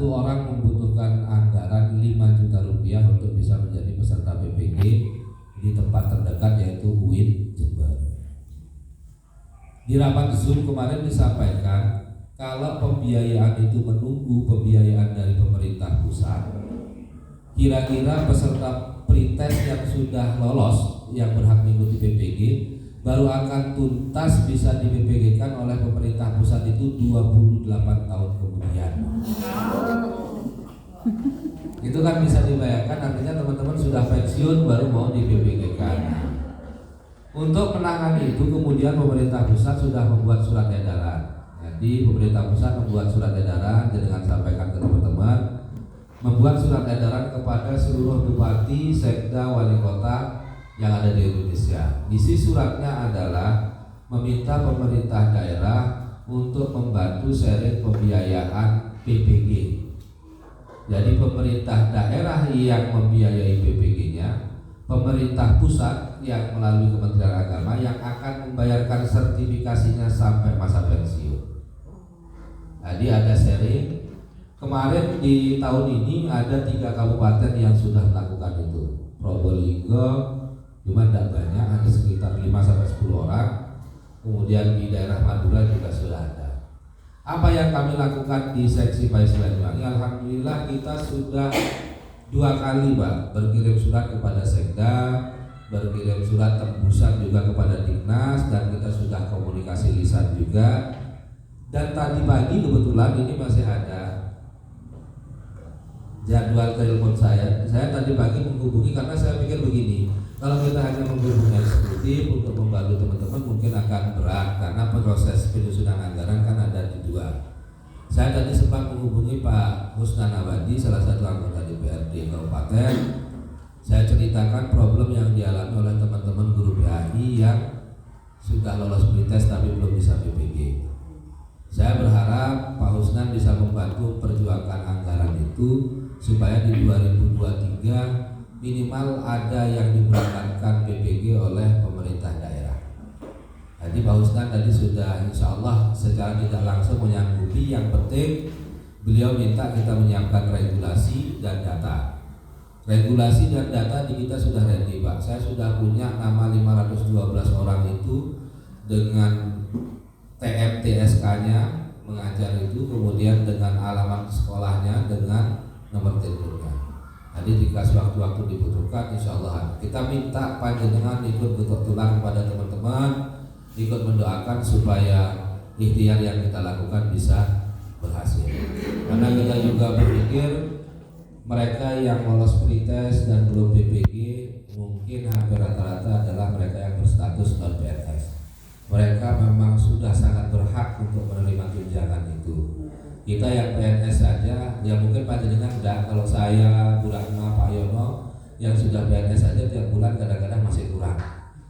satu orang membutuhkan anggaran 5 juta rupiah untuk bisa menjadi peserta PPG di tempat terdekat yaitu UIN Jember. Di rapat Zoom kemarin disampaikan kalau pembiayaan itu menunggu pembiayaan dari pemerintah pusat, kira-kira peserta pretest yang sudah lolos yang berhak mengikuti PPG baru akan tuntas bisa di PPG-kan oleh pemerintah pusat itu 28 tahun kemudian. Itu kan bisa dibayangkan, artinya teman-teman sudah pensiun baru mau di PPG-kan. Untuk menangani itu kemudian pemerintah pusat sudah membuat surat edaran. Jadi pemerintah pusat membuat surat edaran, dengan sampaikan ke teman-teman, membuat surat edaran kepada seluruh bupati, sekda, wali kota yang ada di Indonesia. Isi suratnya adalah meminta pemerintah daerah untuk membantu sharing pembiayaan PPG. Jadi pemerintah daerah yang membiayai PPG-nya, pemerintah pusat yang melalui Kementerian Agama yang akan membayarkan sertifikasinya sampai masa pensiun. Jadi ada sharing. Kemarin di tahun ini ada 3 kabupaten yang sudah melakukan itu. Probolinggo, cuma tidak banyak, ada sekitar 5-10 orang. Kemudian di daerah Madura juga sudah ada. Apa yang kami lakukan di seksi PAIS Banyuwangi, alhamdulillah kita sudah 2 kali Pak berkirim surat kepada sekda, berkirim surat tembusan juga kepada Dinas, dan kita sudah komunikasi lisan juga. Dan tadi pagi kebetulan ini masih ada jadwal telepon saya tadi pagi menghubungi karena saya pikir begini, kalau kita hanya menghubungi eksekutif untuk membantu teman-teman mungkin akan berat karena proses penyusunan anggaran kan ada di 2. Saya tadi sempat menghubungi Pak Husnan Abadi, salah satu anggota DPRD Kabupaten. Saya ceritakan problem yang dialami oleh teman-teman guru PAI yang sudah lolos pretest tapi belum bisa PPG. Saya berharap Pak Husnan bisa membantu perjuangan anggaran itu supaya di 2023 minimal ada yang diberangkatkan PPG oleh pemerintah daerah. Jadi Pak Husnan tadi sudah insya Allah secara tidak langsung menyanggupi. Yang penting beliau minta kita menyiapkan regulasi dan data. Regulasi dan data di kita sudah ready Pak. Saya sudah punya nama 512 orang itu dengan TMTSK-nya mengajar itu, kemudian dengan alamat sekolahnya, dengan nomor teleponnya. Jadi jika sewaktu-waktu dibutuhkan, insya Allah kita minta panjenengan ikut getok tulang kepada teman-teman, ikut mendoakan supaya ikhtiar yang kita lakukan bisa berhasil. Karena kita juga berpikir mereka yang lolos pretest dan belum PPG mungkin hampir rata-rata adalah mereka yang berstatus non PNS. Mereka memang sudah sangat berhak untuk menerima tunjangan itu. Kita yang PNS saja, ya mungkin panjenengan enggak. Kalau saya, Bu Rahma, Pak Yono yang sudah PNS saja tiap bulan kadang-kadang masih kurang.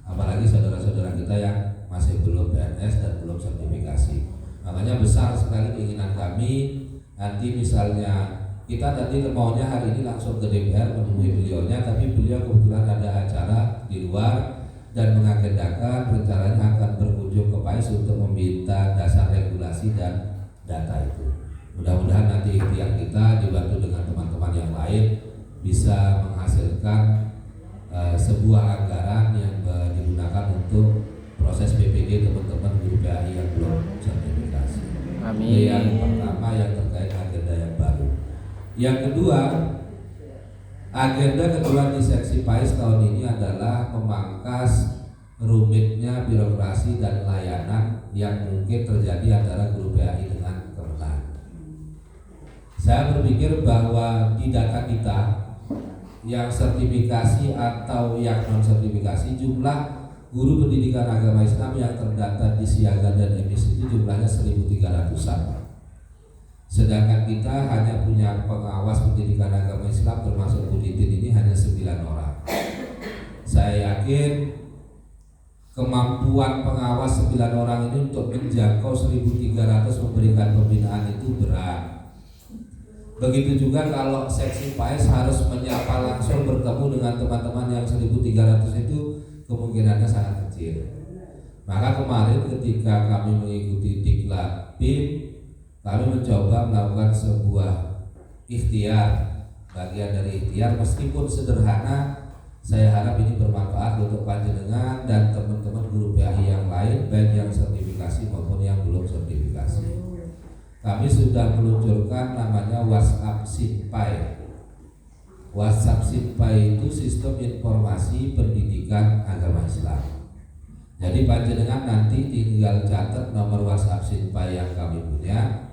Apalagi saudara-saudara kita yang masih belum PNS dan belum sertifikasi. Makanya besar sekali keinginan kami nanti misalnya kita tadi maunya hari ini langsung ke DPR menemui beliaunya, tapi beliau kebetulan ada acara di luar dan mengagendakan rencananya akan berkunjung ke PAIS untuk meminta dasar regulasi dan data itu. Mudah-mudahan nanti ikhtiar kita dibantu dengan teman-teman yang lain bisa menghasilkan sebuah anggaran yang digunakan untuk proses PPG teman-teman guru PAI yang belum sertifikasi. Amin. Yang pertama yang terkait agenda yang baru. Yang kedua, agenda kedua di seksi PAIS tahun ini adalah memangkas rumitnya birokrasi dan layanan yang mungkin terjadi antara guru PAI dengan Kemenang. Saya berpikir bahwa di data kita yang sertifikasi atau yang non sertifikasi, jumlah guru pendidikan agama Islam yang terdata di Siaga dan Emis itu jumlahnya 1.300-an. Sedangkan kita hanya punya pengawas pendidikan agama Islam termasuk Budidin ini hanya 9 orang. Saya yakin kemampuan pengawas 9 orang ini untuk menjangkau 1.300 memberikan pembinaan itu berat. Begitu juga kalau seksi PAIS harus menyapa langsung bertemu dengan teman-teman yang 1.300 itu kemungkinannya sangat kecil. Maka kemarin ketika kami mengikuti Diklat BIM, kami mencoba melakukan sebuah ikhtiar, bagian dari ikhtiar meskipun sederhana. Saya harap ini bermanfaat untuk panjenengan dan teman-teman guru PAI yang lain, baik yang sertifikasi maupun yang belum sertifikasi. Kami sudah meluncurkan namanya WhatsApp Sinpai. WhatsApp Sinpai itu sistem informasi pendidikan agama Islam. Jadi panjenengan nanti tinggal catat nomor WhatsApp Sinpai yang kami punya.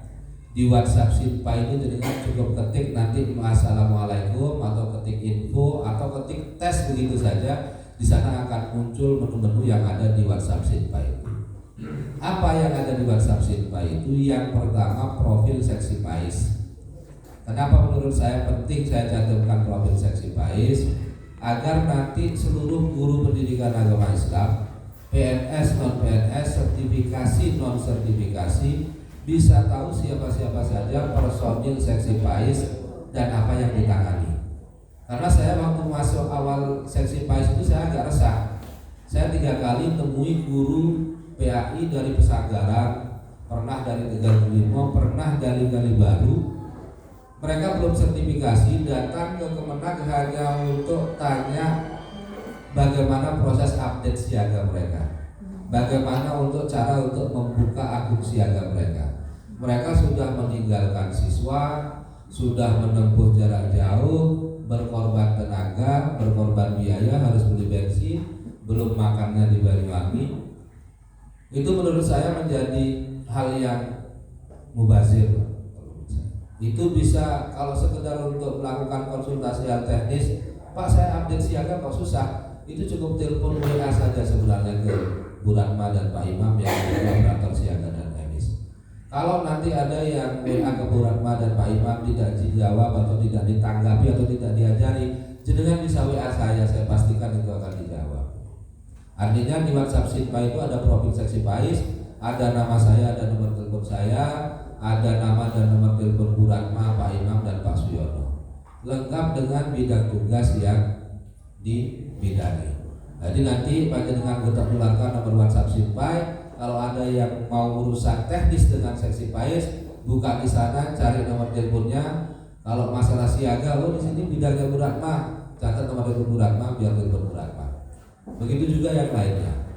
Di WhatsApp Sinpai itu jenengan cukup ketik nanti Assalamualaikum atau ketik info atau ketik tes begitu saja. Di sana akan muncul menu-menu yang ada di WhatsApp Sinpai itu. Apa yang ada di WhatsApp Sinpai itu? Yang pertama, profil seksi PAIS. Kenapa menurut saya penting saya cantumkan profil seksi PAIS? Agar nanti seluruh guru pendidikan agama Islam, PNS, non-PNS, sertifikasi, non-sertifikasi, bisa tahu siapa-siapa saja personil seksi PAIS dan apa yang ditangani. Karena saya waktu masuk awal seksi PAIS itu saya agak resah. Saya 3 kali temui guru PAI dari Pesanggaran, pernah dari Tegal Limo, pernah dari Kalibaru. Mereka belum sertifikasi, datang ke Kemenag hanya untuk tanya bagaimana proses update siaga mereka, bagaimana untuk cara untuk membuka akun siaga mereka. Mereka sudah meninggalkan siswa, sudah menempuh jarak jauh, berkorban tenaga, berkorban biaya, harus beli bensin, belum makannya di Banyuwangi. Itu menurut saya menjadi hal yang mubazir. Itu bisa kalau sekedar untuk melakukan konsultasi yang teknis, Pak saya update siaga kok susah, itu cukup telepon WA saja sebenarnya ke Bu Ratma dan Pak Imam yang menjadi operator siaga dan teknis. Kalau nanti ada yang WA ke Bu Ratma dan Pak Imam tidak dijawab atau tidak ditanggapi atau tidak diajari, jenengan bisa WA saya pastikan itu akan dijawab. Artinya di WhatsApp Sinpai itu ada profil seksi PAIS, ada nama saya, ada nomor telepon saya, ada nama dan nomor telepon Bu Ratma, Pak Imam dan Pak Suyono, lengkap dengan bidang tugas yang dibidangi. Jadi nanti panjenengan kita tularkan nomor WhatsApp Sinpai. Kalau ada yang mau urusan teknis dengan seksi PAIS, buka di sana, cari nomor teleponnya. Kalau masalah siaga, di sini bidangnya Bu Ratma, catat nomor telepon Bu Ratma, biar telepon Bu Ratma. Begitu juga yang lainnya.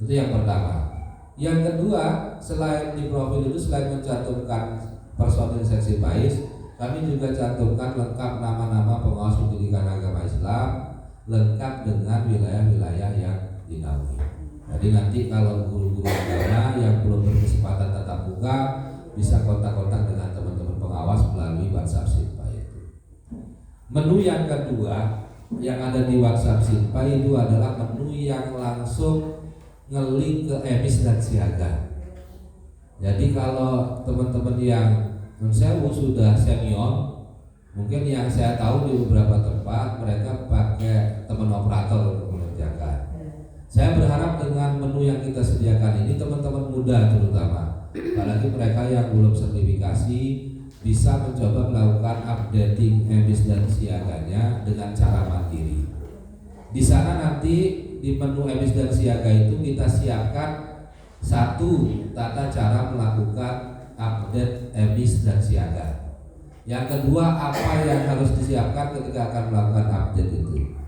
Itu yang pertama. Yang kedua, selain di profil itu, selain mencantumkan personil seksi PAIS, kami juga cantumkan lengkap nama-nama pengawas pendidikan agama Islam, lengkap dengan wilayah-wilayah yang dinaungi. Jadi nanti kalau guru-guru agama yang belum berkesempatan tatap muka bisa kontak-kontak dengan teman-teman pengawas melalui WhatsApp Sinpai itu. Menu yang kedua yang ada di WhatsApp Sinpai itu adalah menu yang langsung nge-link ke emis dan siaga. Jadi kalau teman-teman yang mensewu sudah senior, mungkin yang saya tahu di beberapa tempat mereka pakai teman operator untuk mengerjakan. Saya berharap dengan menu yang kita sediakan ini teman-teman muda terutama, apalagi mereka yang belum sertifikasi, bisa mencoba melakukan updating emis dan siaganya dengan cara mandiri. Di sana nanti di menu emis dan siaga itu kita siapkan satu tata cara melakukan update emis dan siaga. Yang kedua, apa yang harus disiapkan ketika akan melakukan update itu.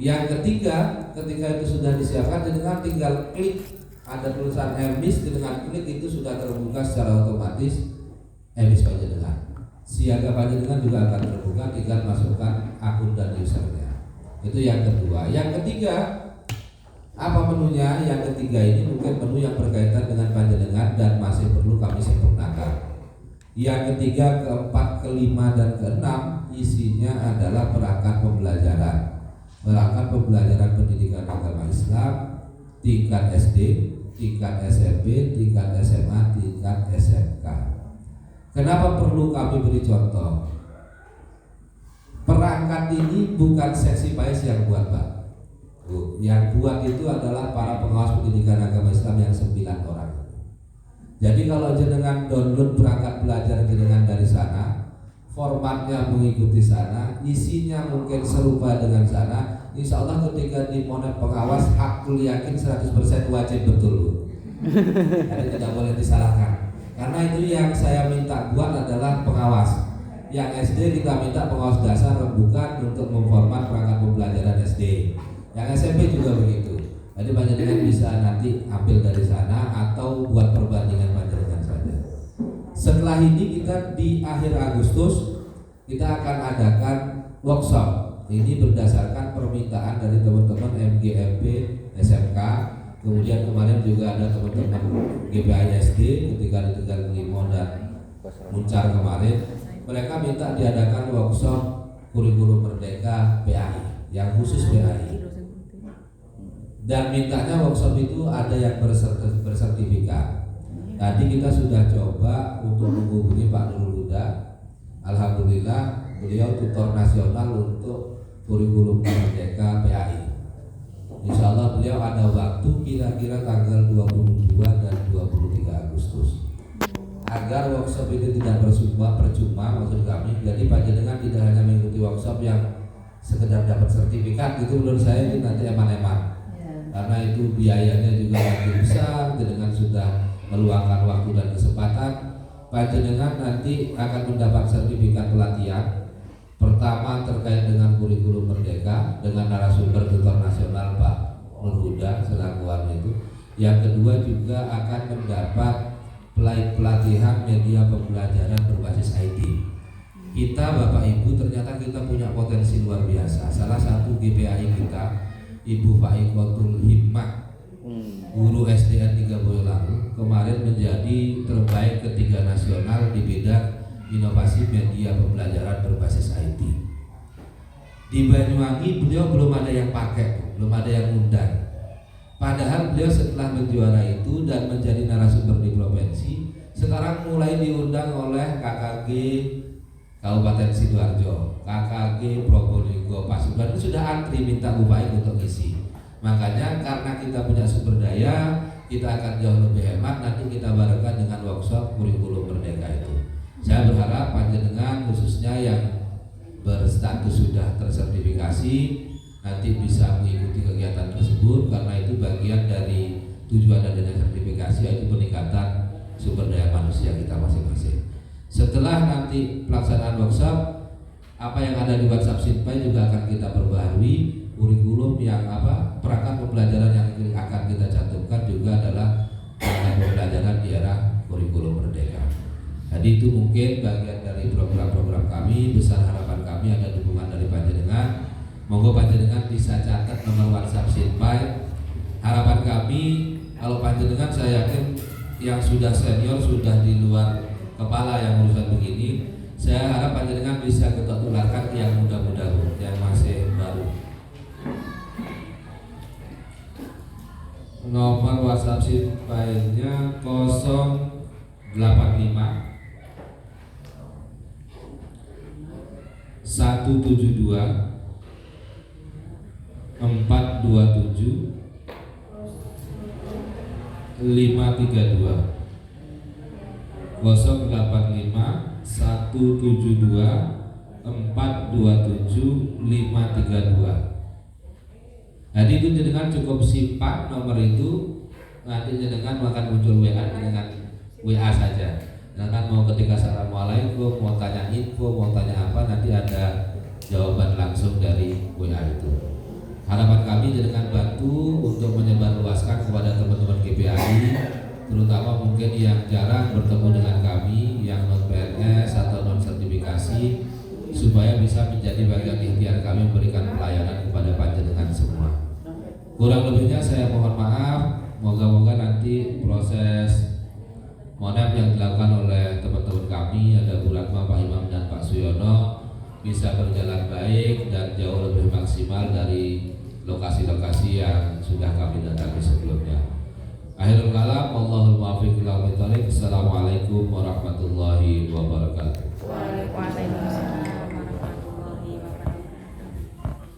Yang ketiga, ketika itu sudah disiapkan, dengan tinggal klik ada tulisan emis, dengan klik itu sudah terbuka secara otomatis emis panjenengan. Siaga panjenengan juga akan terbuka, tinggal masukkan akun dan usernya. Itu yang kedua. Yang ketiga, apa menunya? Yang ketiga ini mungkin menu yang berkaitan dengan panjenengan dan masih perlu kami sempurnakan. Yang ketiga, keempat, kelima, dan keenam isinya adalah perangkat pembelajaran. Perangkat pembelajaran pendidikan agama Islam tingkat SD, tingkat SMP, tingkat SMA, tingkat SMK. Kenapa perlu kami beri contoh? Perangkat ini bukan seksi PAIS yang buat, Pak. Yang buat itu adalah para pengawas pendidikan agama Islam yang 9 orang. Jadi kalau jenengan download perangkat belajar jenengan dari sana, formatnya mengikuti sana, isinya mungkin serupa dengan sana, insya Allah ketika di monet pengawas, aku yakin 100% wajib betul. Jadi tidak boleh disalahkan. Karena itu yang saya minta buat adalah pengawas. Yang SD kita minta pengawas dasar rembukan untuk memformat perangkat pembelajaran SD. Yang SMP juga begitu. Jadi panjenengan bisa nanti ambil dari sana atau buat perbandingan panjenengan saja. Setelah ini kita di akhir Agustus kita akan adakan workshop. Ini berdasarkan permintaan dari teman-teman MGMP SMK. Kemudian kemarin juga ada teman-teman GPI SD ketika di Tegal Kelimo dan Muncar kemarin, mereka minta diadakan workshop kurikulum merdeka PAI yang khusus PAI. Dan mintanya workshop itu ada yang bersertifikat. Tadi kita sudah coba untuk menghubungi Pak Nurul Huda. Alhamdulillah beliau tutor nasional untuk kurikulum merdeka PAI. Insya Allah beliau ada waktu kira-kira tanggal 22 dan 23 Agustus. Agar workshop itu tidak percuma maksud kami. Jadi panjenengan tidak hanya mengikuti workshop yang sekedar dapat sertifikat, itu menurut saya ini nanti eman-eman. Karena itu biayanya juga lebih besar. Panjenengan sudah meluangkan waktu dan kesempatan. Panjenengan nanti akan mendapat sertifikat pelatihan. Pertama terkait dengan kurikulum merdeka dengan narasumber tutor nasional Pak Nur Huda selaku itu. Yang kedua juga akan mendapat pelatihan media pembelajaran berbasis IT. Kita Bapak Ibu ternyata kita punya potensi luar biasa. Salah satu GPAI kita Ibu Faikotul Himmah, guru SDN 3 Boyolali, kemarin menjadi terbaik ketiga nasional di bidang inovasi media pembelajaran berbasis IT. Di Banyuwangi beliau belum ada yang pakai, belum ada yang undang. Padahal beliau setelah menjuara itu dan menjadi narasumber di provinsi, sekarang mulai diundang oleh KKG Kabupaten Sidoarjo, KKG Probolinggo, Pasuruan, itu sudah antri minta bupati untuk isi. Makanya karena kita punya sumber daya, kita akan jauh lebih hemat. Nanti kita barengkan dengan workshop kurikulum merdeka itu. Saya berharap panjenengan khususnya yang berstatus sudah tersertifikasi nanti bisa mengikuti kegiatan tersebut, karena itu bagian dari tujuan adanya sertifikasi, yaitu peningkatan sumber daya manusia kita masing-masing. Setelah nanti pelaksanaan workshop, apa yang ada di WhatsApp Sinpai juga akan kita perbaharui. Kurikulum yang perangkat pembelajaran yang akan kita cantumkan juga adalah perangkat pembelajaran di era kurikulum merdeka. Jadi itu mungkin bagian dari program-program kami. Besar harapan kami ada dukungan dari panjenengan. Monggo panjenengan bisa catat nomor WhatsApp Sinpai. Harapan kami kalau panjenengan, saya yakin yang sudah senior, sudah di luar kepala yang urusan begini, saya harap panjenengan bisa kita tularkan yang muda-muda, yang masih baru. Nomor WhatsApp Sinpai-nya 085 172 427 532 085 172 427 532. Jadi itu jenengan cukup simpan nomor itu, nanti jenengan akan muncul WA dengan WA saja. Jangan mau ketika assalamualaikum, mau tanya info, mau tanya apa, nanti ada jawaban langsung dari WA itu. Harapan kami jenengan bantu untuk menyebarluaskan kepada teman-teman GPAI, terutama mungkin yang jarang bertemu dengan kami, yang non PNS atau non sertifikasi, supaya bisa menjadi bagian ikhtiar kami memberikan pelayanan kepada panjenengan semua. Kurang lebihnya saya mohon maaf. Moga-moga nanti proses monep yang dilakukan oleh teman-teman kami, ada Bu Ratma, Pak Imam dan Pak Suyono, bisa berjalan baik dan jauh lebih maksimal dari lokasi-lokasi yang sudah kami datangi sebelumnya. Akhirul kalam, wallahul muwaffiq ila aqwamit thoriq. Assalamualaikum warahmatullahi wabarakatuh. Waalaikumsalam.